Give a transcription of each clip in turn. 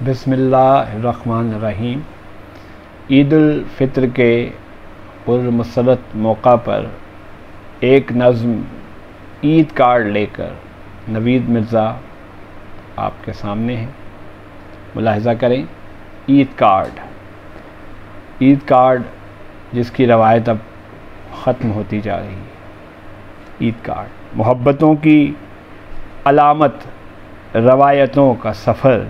बिस्मिल्लाहिर्रहमानिर्रहीम। ईद उल फ़ित्र के पुरमसरत मौका पर एक नज़्म ईद कार्ड लेकर नवीद मिर्ज़ा आपके सामने है। मुलाहिज़ा करें, ईद कार्ड जिसकी रवायत अब ख़त्म होती जा रही है। ईद कार्ड मोहब्बतों की अलामत, रवायतों का सफ़र,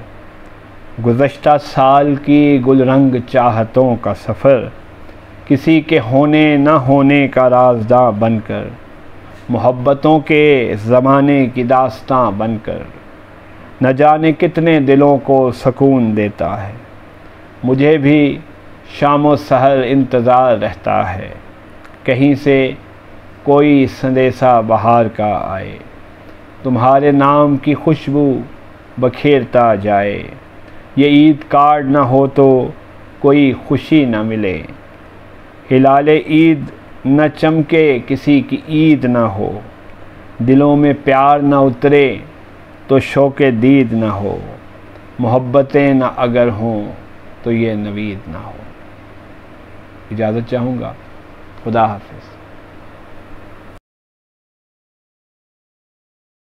गुज़श्ता साल की गुलरंग चाहतों का सफ़र, किसी के होने न होने का राज़दां बनकर, मोहब्बतों के ज़माने की दास्तां बनकर, न जाने कितने दिलों को सुकून देता है। मुझे भी शामो सहर इंतज़ार रहता है, कहीं से कोई संदेशा बहार का आए, तुम्हारे नाम की खुशबू बखेरता जाए। ये ईद कार्ड न हो तो कोई खुशी न मिले, हिलाले ईद न चमके किसी की ईद न हो, दिलों में प्यार न उतरे तो शौक़े दीद न हो, मोहब्बतें न अगर हों तो ये नवीद न हो। इजाज़त चाहूँगा। खुदा हाफ़िज़।